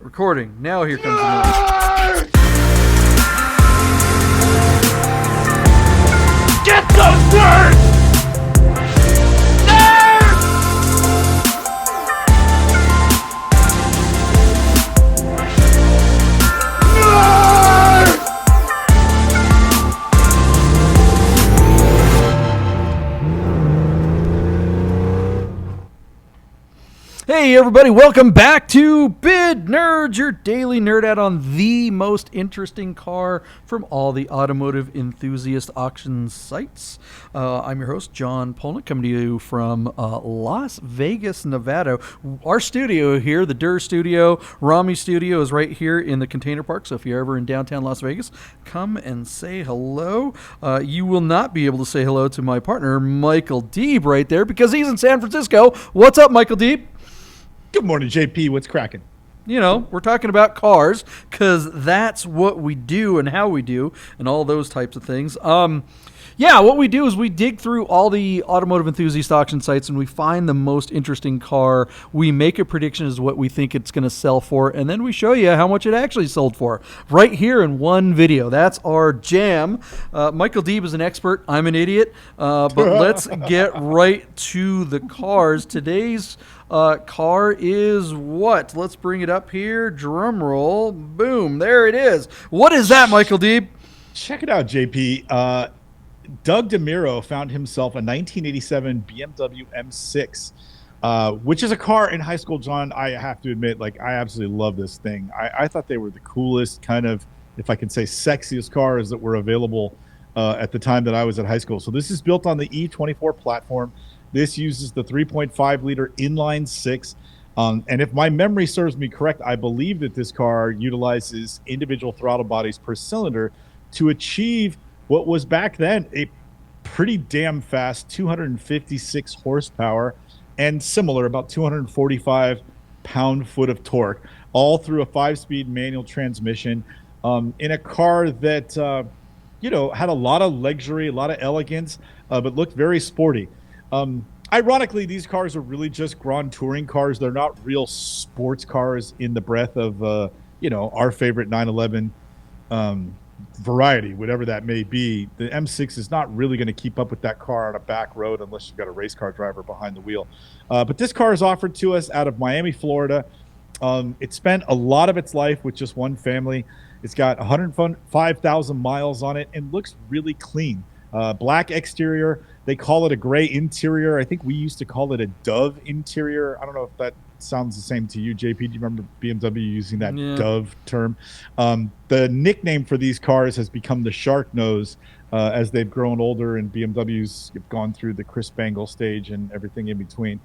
Recording. Now here comes the noise. Get those words! Hey everybody, welcome back to Bid Nerds, your daily nerd out on the most interesting car from all the automotive enthusiast auction sites. I'm your host, John Polnik, coming to you from Las Vegas, Nevada. Our studio here, the Durr Studio, Rami Studio, is right here in the Container Park, so if you're ever in downtown Las Vegas, come and say hello. You will not be able to say hello to my partner, Michael Deeb, right there, because he's in San Francisco. What's up, Michael Deeb? Good morning, JP. What's cracking? You know, we're talking about cars because that's what we do and how we do and all those types of things. Yeah, what we do is we dig through all the automotive enthusiast auction sites and we find the most interesting car. We make a prediction as to what we think it's going to sell for, and then we show you how much it actually sold for right here in one video. That's our jam. Michael Deeb is an expert. I'm an idiot. But let's get right to the cars. Today's car is what? Let's bring it up here. Drum roll. Boom. There it is. What is that, Michael Deeb? Check it out, JP. Doug DeMiro found himself a 1987 BMW M6, which is a car in high school, John. I have to admit, like, I absolutely love this thing. I thought they were the coolest, kind of, if I can say, sexiest cars that were available at the time that I was at high school. So this is built on the E24 platform. This uses the 3.5-liter inline six. And if my memory serves me correct, I believe that this car utilizes individual throttle bodies per cylinder to achieve what was back then a pretty damn fast 256 horsepower and similar, about 245 pound-foot of torque, all through a 5-speed manual transmission in a car that, had a lot of luxury, a lot of elegance, but looked very sporty. Ironically, these cars are really just Grand Touring cars. They're not real sports cars in the breath of, our favorite 911 variety, whatever that may be. The M6 is not really going to keep up with that car on a back road unless you've got a race car driver behind the wheel. But this car is offered to us out of Miami, Florida. It spent a lot of its life with just one family. It's got 105,000 miles on it and looks really clean. Black exterior. They call it a gray interior. I think we used to call it a dove interior. I don't know if that sounds the same to you, JP. Do you remember BMW using that dove term? The nickname for these cars has become the shark nose as they've grown older and BMWs have gone through the Chris Bangle stage and everything in between.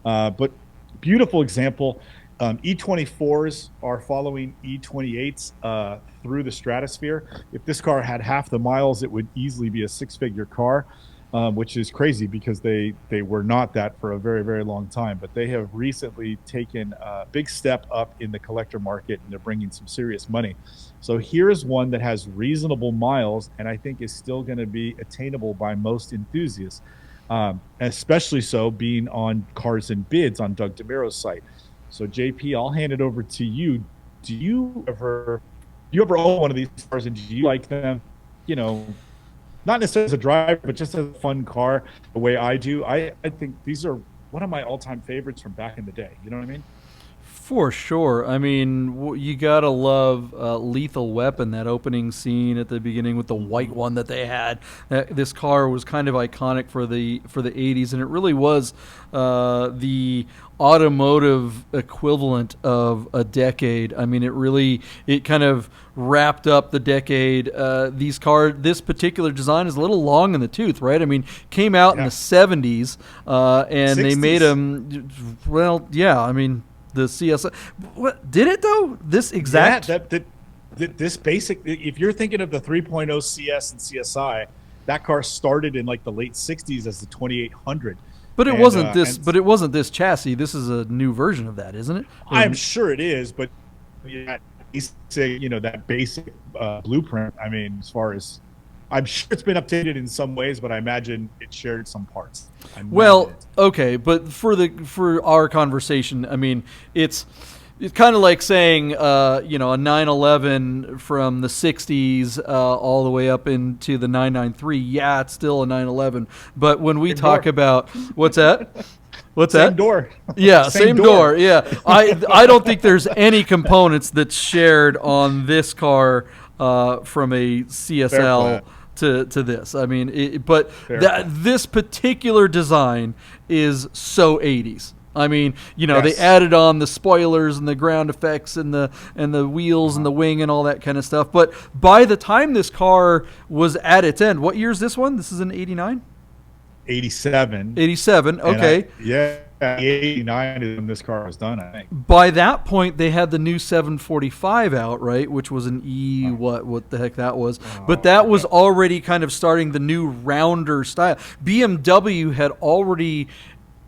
But beautiful example. E24s are following E28s through the stratosphere. If this car had half the miles, it would easily be a six-figure car. Which is crazy because they were not that for a very, very long time. But they have recently taken a big step up in the collector market, and they're bringing some serious money. So here's one that has reasonable miles and I think is still going to be attainable by most enthusiasts, especially so being on Cars and Bids on Doug DeMiro's site. So JP, I'll hand it over to you. Do you ever own one of these cars, and do you like them, not necessarily as a driver, but just as a fun car, the way I do? I think these are one of my all-time favorites from back in the day. You know what I mean? For sure. I mean, you gotta love Lethal Weapon, that opening scene at the beginning with the white one that they had. This car was kind of iconic for the 80s, and it really was the automotive equivalent of a decade. I mean, it kind of wrapped up the decade. This particular design is a little long in the tooth, right? I mean, came out in the 70s, and 60s. They made them, the CS. What did it though? This exact. Yeah, this basic. If you're thinking of the 3.0 CS and CSI, that car started in like the late 60s as the 2800. But it wasn't this. But it wasn't this chassis. This is a new version of that, isn't it? I'm sure it is, but that basic blueprint. I mean, as far as I'm sure it's been updated in some ways, but I imagine it shared some parts. Well, okay, but for our conversation, I mean, it's It's kind of like saying, a 911 from the 60s all the way up into the 993. Yeah, it's still a 911. But when we talk about, what's that? What's Same that? door. Yeah, same door. Yeah, I don't think there's any components that's shared on this car from a CSL to this. I mean, but this particular design is so 80s. I mean, they added on the spoilers and the ground effects and the wheels and the wing and all that kind of stuff. But by the time this car was at its end, what year is this one? This is an 89? 87. 87, okay. 89 is when this car was done, I think. By that point, they had the new 745 out, right? Which was an what the heck that was. But that was already kind of starting the new rounder style. BMW had already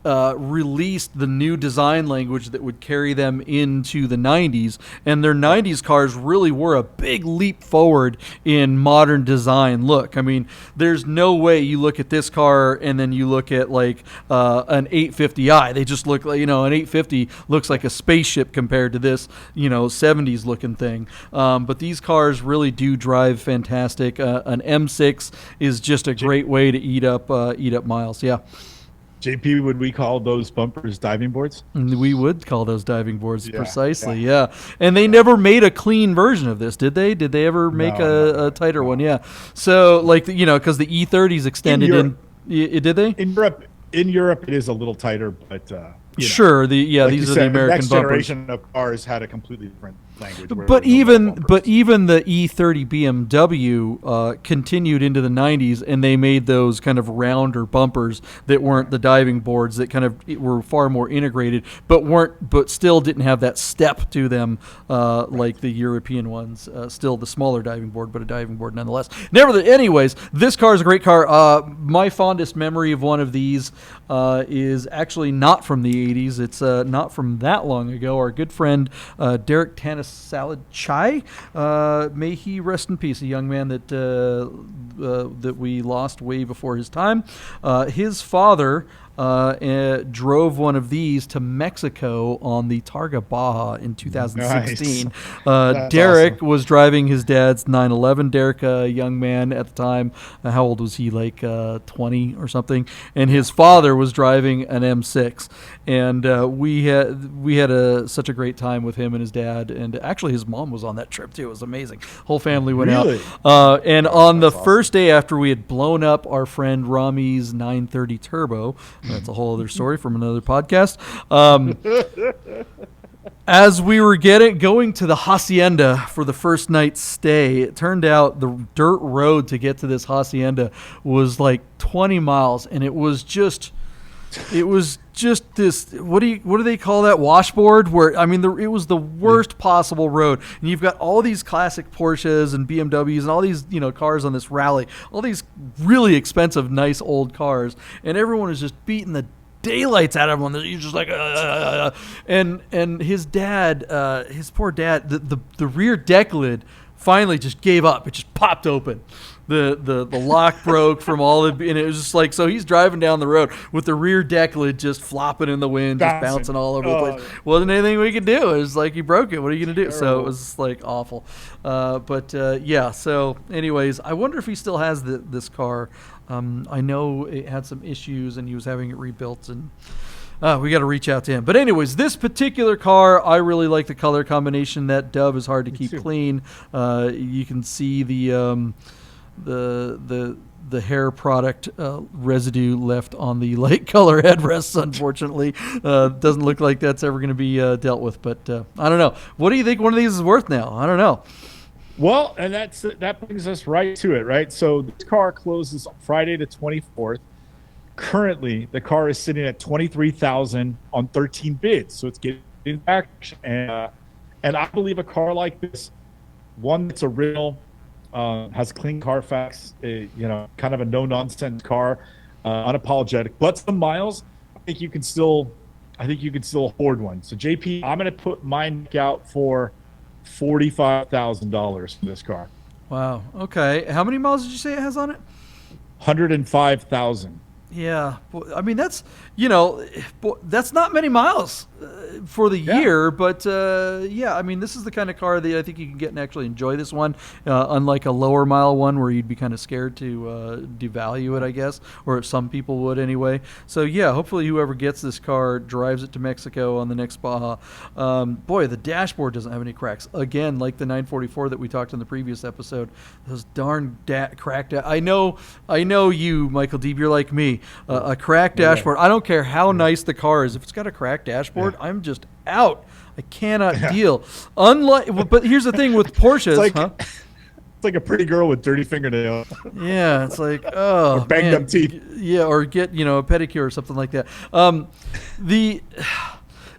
released the new design language that would carry them into the 90s, and their 90s cars really were a big leap forward in modern design look. I mean, there's no way you look at this car and then you look at like an 850i. They just look like, an 850 looks like a spaceship compared to this, 70s looking thing. But these cars really do drive fantastic. An M6 is just a great way to eat up miles. Yeah. JP, would we call those bumpers diving boards? We would call those diving boards, precisely, yeah. And they never made a clean version of this, did they? Did they ever make a tighter one? Yeah. So, because the E30s extended did they? In Europe, it is a little tighter, but sure. These are the American the next bumpers. generation of cars had a completely different language. But even the E30 BMW continued into the 90s, and they made those kind of rounder bumpers that weren't the diving boards, that kind of were far more integrated, but still didn't have that step to them like the European ones. Still the smaller diving board, but a diving board nonetheless. Anyways, this car is a great car. My fondest memory of one of these is actually not from the 80s. It's not from that long ago. Our good friend Derek Salad Chai, may he rest in peace. A young man that we lost way before his time. His father drove one of these to Mexico on the Targa Baja in 2016. Nice. Derek awesome. was driving his dad's 911. Derek, a young man at the time, how old was he? Like 20 or something. And his father was driving an M6. And we had such a great time with him and his dad. And actually, his mom was on that trip too. It was amazing. Whole family went out. And on the first day after we had blown up our friend Rami's 930 Turbo. That's a whole other story from another podcast. As we were going to the hacienda for the first night's stay, it turned out the dirt road to get to this hacienda was like 20 miles, and it was just this. What do they call that, washboard? Where it was the worst possible road, and you've got all these classic Porsches and BMWs and all these cars on this rally, all these really expensive, nice old cars, and everyone is just beating the daylights out of him. You're just like, and his dad, his poor dad, the rear deck lid finally just gave up. It just popped open. The lock broke from all and it was just like, so he's driving down the road with the rear deck lid just flopping in the wind, just bouncing all over the place. Wasn't anything we could do. It was like, you broke it. What are you gonna do? So it was like awful. So anyways, I wonder if he still has this car. I know it had some issues and he was having it rebuilt, and we got to reach out to him. But anyways, this particular car, I really like the color combination. That dove is hard to keep clean. You can see the hair product residue left on the light color headrests, unfortunately. Doesn't look like that's ever going to be dealt with, but I don't know. What do you think one of these is worth now? I don't know. Well, and that brings us right to it, right? So this car closes Friday the 24th. Currently, the car is sitting at $23,000 on 13 bids, so it's getting back. And I believe a car like this, one that's original, has clean Carfax, kind of a no-nonsense car, unapologetic, but some miles. I think you can still afford one. So JP, I'm going to put mine out for $45,000 for this car. Wow. Okay. How many miles did you say it has on it? 105,000. Yeah, I mean that's that's not many miles for the year, but yeah, I mean this is the kind of car that I think you can get and actually enjoy this one, unlike a lower mile one where you'd be kind of scared to devalue it, I guess, or some people would anyway. So yeah, hopefully whoever gets this car drives it to Mexico on the next Baja. Boy, the dashboard doesn't have any cracks. Again, like the 944 that we talked in the previous episode, those darn cracked. I know you, Michael Deeb, you're like me. A cracked dashboard. I don't care how nice the car is. If it's got a cracked dashboard, I'm just out. I cannot deal. But here's the thing with Porsches, It's like a pretty girl with dirty fingernails. Yeah, it's like, oh, or banged up teeth. Yeah, or get a pedicure or something like that. The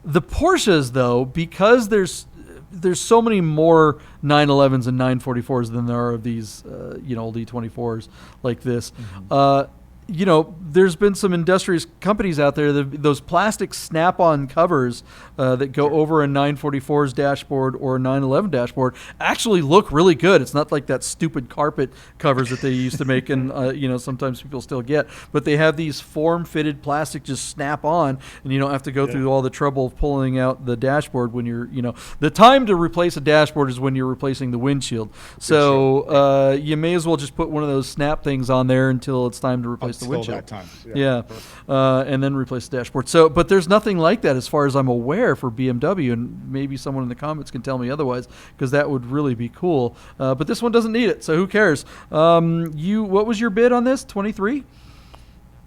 Porsches though, because there's so many more 911s and 944s than there are of these old E24s like this. There's been some industrious companies out there, those plastic snap-on covers that go over a 944's dashboard or a 911 dashboard actually look really good. It's not like that stupid carpet covers that they used to make and, sometimes people still get. But they have these form-fitted plastic just snap on, and you don't have to go through all the trouble of pulling out the dashboard when you're, the time to replace a dashboard is when you're replacing the windshield. So you may as well just put one of those snap things on there until it's time to replace the windshield. That time. And then replace the dashboard. So, but there's nothing like that as far as I'm aware for BMW, and maybe someone in the comments can tell me otherwise, because that would really be cool. But this one doesn't need it, so who cares? What was your bid on this? 23?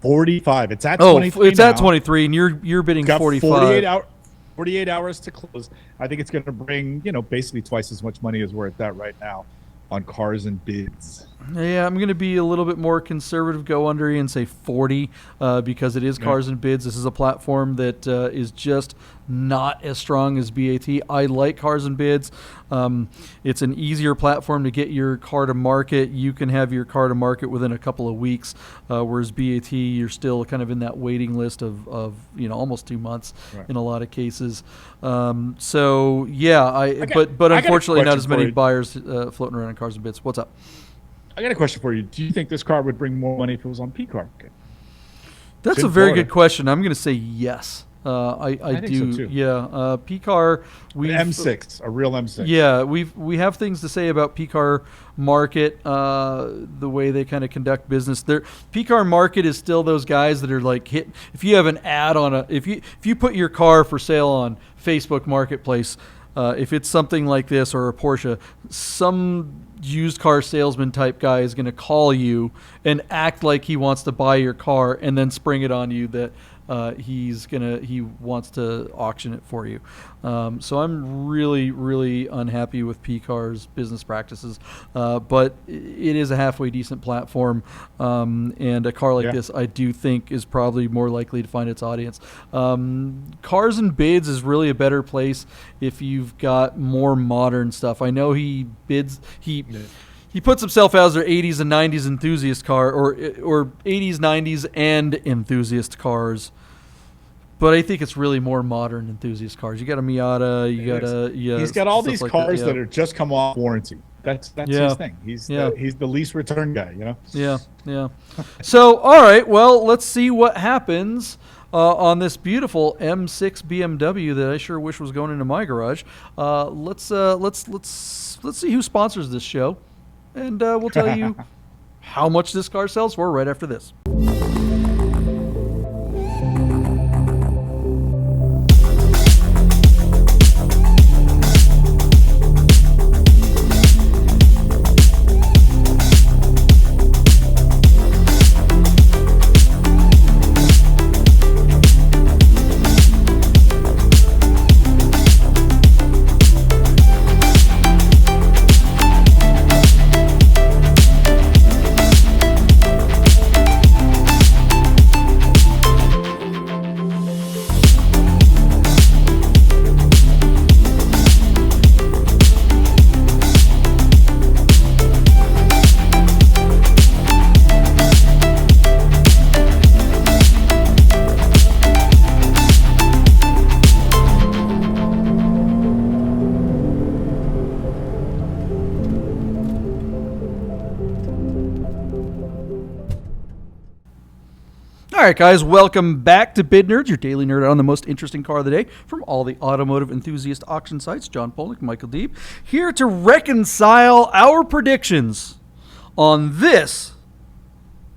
45. It's at 23. It's at 23, and you're bidding 45. 48 hours to close. I think it's going to bring basically twice as much money as we're at that right now on cars and bids. Yeah, I'm going to be a little bit more conservative, go under and say 40 because it is cars and bids. This is a platform that is just not as strong as BAT. I like cars and bids. It's an easier platform to get your car to market. You can have your car to market within a couple of weeks, whereas BAT, you're still kind of in that waiting list of almost 2 months in a lot of cases. So yeah, but unfortunately not as many buyers floating around in cars and bids. What's up? I got a question for you. Do you think this car would bring more money if it was on P-Car? That's a very good question. I'm going to say yes. I do. So too. Yeah. P-Car. M6, a real M6. Yeah, we have things to say about P-Car Market, the way they kind of conduct business. P-Car Market is still those guys that are like if you have an ad on if you put your car for sale on Facebook Marketplace, if it's something like this or a Porsche, some used car salesman type guy is going to call you and act like he wants to buy your car and then spring it on you that he wants to auction it for you. So I'm really, really unhappy with P-Car's business practices. But it is a halfway decent platform. And a car like this, I do think, is probably more likely to find its audience. Cars and Bids is really a better place if you've got more modern stuff. I know he puts himself as their 80s and 90s enthusiast car, or 80s, 90s, and enthusiast cars. But I think it's really more modern enthusiast cars. You got a Miata, He's got all these cars that are just come off warranty. That's his thing. He's the lease return guy, Yeah. So, all right, well, let's see what happens on this beautiful M6 BMW that I sure wish was going into my garage. Let's see who sponsors this show. And we'll tell you how much this car sells for right after this. right, guys, welcome back to Bid Nerds, your daily nerd on the most interesting car of the day from all the automotive enthusiast auction sites. John Polnik, Michael Deeb, here to reconcile our predictions on this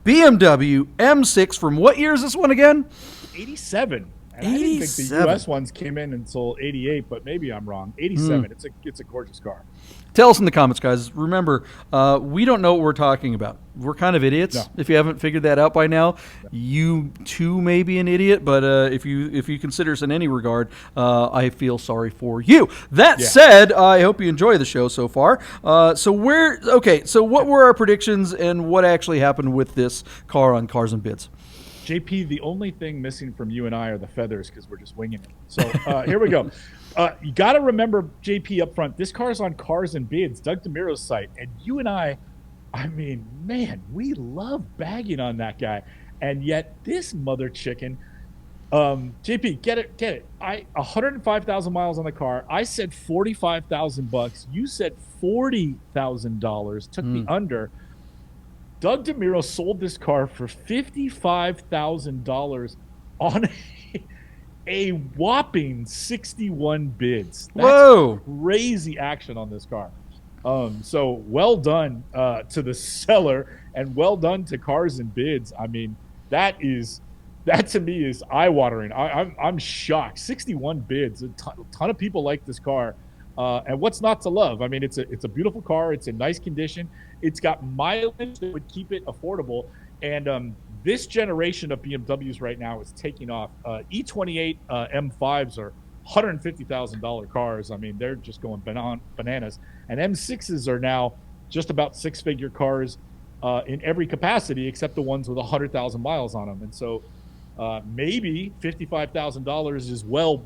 BMW M6 from what year is this one again? 87. And 87. I didn't think the U.S. ones came in until 88, but maybe I'm wrong. 87. It's a gorgeous car. Tell us in the comments, guys. Remember, we don't know what we're talking about. We're kind of idiots. No. If you haven't figured that out by now, you too may be an idiot. But if you consider us in any regard, I feel sorry for you. That said, I hope you enjoy the show so far. So what were our predictions and what actually happened with this car on Cars and Bids? JP, the only thing missing from you and I are the feathers because we're just winging it. So here we go. You got to remember, JP, up front, this car is on Cars and Bids, Doug DeMuro's site. And you and I mean, man, we love bagging on that guy. And yet this mother chicken, JP, get it. 105,000 miles on the car. I said $45,000. You said $40,000. Took me under. Doug DeMuro sold this car for $55,000 on a whopping 61 bids. That's crazy action on this car. So well done to the seller and well done to Cars and Bids. I mean, that to me is eye-watering. I'm shocked. 61 bids. A ton of people like this car. And what's not to love? I mean, it's a beautiful car. It's in nice condition. It's got mileage that would keep it affordable. And this generation of BMWs right now is taking off. E28 M5s are $150,000 cars. I mean, they're just going bananas. And M6s are now just about six-figure cars in every capacity except the ones with 100,000 miles on them. And so maybe $55,000 is well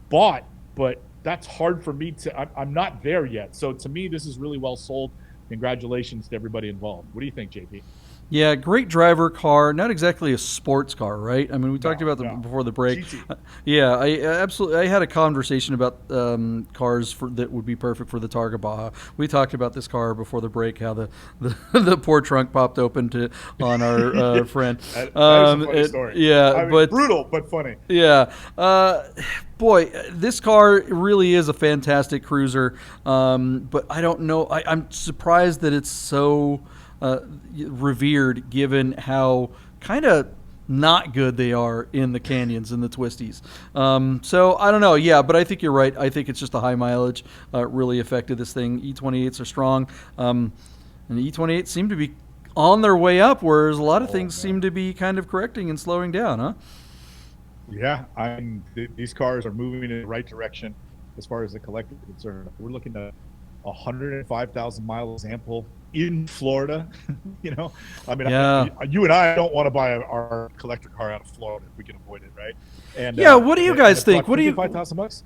bought, but that's hard for me to – I'm not there yet. So to me, this is really well sold. Congratulations to everybody involved. What do you think, JP? Yeah, great driver car. Not exactly a sports car, right? I mean, we talked about them before the break. Yeah, I absolutely. I had a conversation about cars that would be perfect for the Targa Baja. We talked about this car before the break. How the poor trunk popped open on our friend. That is a funny story. Yeah, I mean, brutal but funny. Yeah. Boy, this car really is a fantastic cruiser, but I don't know. I'm surprised that it's so revered, given how kind of not good they are in the canyons and the twisties. So I don't know. Yeah, but I think you're right. I think it's just the high mileage really affected this thing. E28s are strong, and the E28s seem to be on their way up, whereas a lot of things seem to be kind of correcting and slowing down, huh? Yeah, these cars are moving in the right direction as far as the collector is concerned. We're looking at 105,000 mile example in Florida. You know, I mean, you and I don't want to buy our collector car out of Florida if we can avoid it, right? And what do you guys think? What do you $5,000?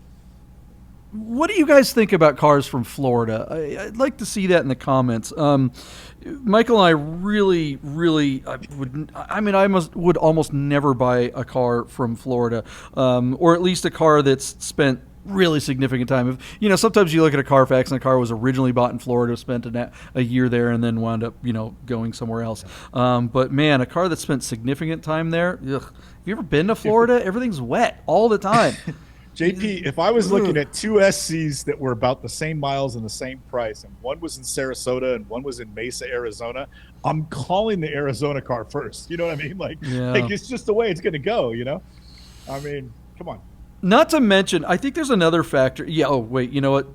What do you guys think about cars from Florida? I'd like to see that in the comments. Michael and I really would almost never buy a car from Florida, or at least a car that's spent really significant time. Sometimes you look at a Carfax and a car was originally bought in Florida, spent a year there, and then wound up, going somewhere else. But man, a car that spent significant time there. Ugh. Have you ever been to Florida? Everything's wet all the time. JP, if I was looking at two SCs that were about the same miles and the same price, and one was in Sarasota and one was in Mesa, Arizona, I'm calling the Arizona car first. You know what I mean? Like it's just the way it's going to go, I mean, come on. Not to mention, I think there's another factor. Yeah, oh, wait, you know what?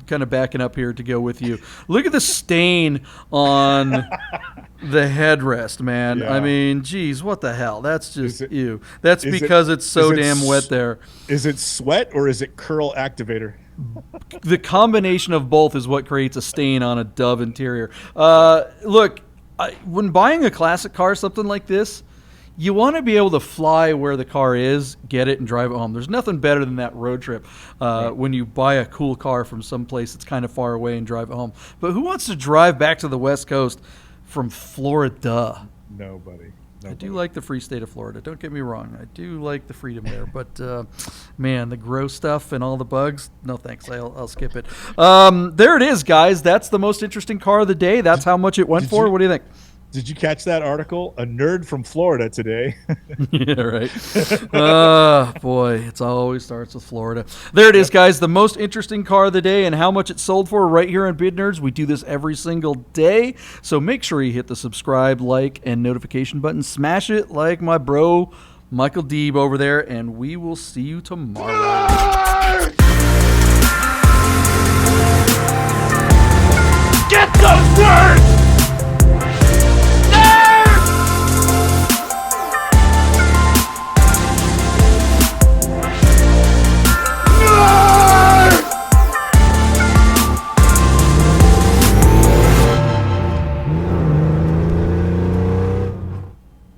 Kind of backing up here to go with you. Look at the stain on the headrest, man. Yeah. I mean, geez, what the hell? That's just ew. That's because it's so damn wet there. Is it sweat or is it curl activator? The combination of both is what creates a stain on a Dove interior. Look, when buying a classic car, something like this, you want to be able to fly where the car is, get it, and drive it home. There's nothing better than that road trip when you buy a cool car from some place that's kind of far away and drive it home. But who wants to drive back to the West Coast from Florida? Nobody. I do like the free state of Florida. Don't get me wrong. I do like the freedom there. But, man, the gross stuff and all the bugs, no thanks. I'll skip it. There it is, guys. That's the most interesting car of the day. That's how much it went for. What do you think? Did you catch that article? A nerd from Florida today. Yeah, right. Boy, it's always starts with Florida. There it is, guys. The most interesting car of the day and how much it sold for right here on Bid Nerds. We do this every single day. So make sure you hit the subscribe, like, and notification button. Smash it like my bro, Michael Deeb over there. And we will see you tomorrow. Get those nerds!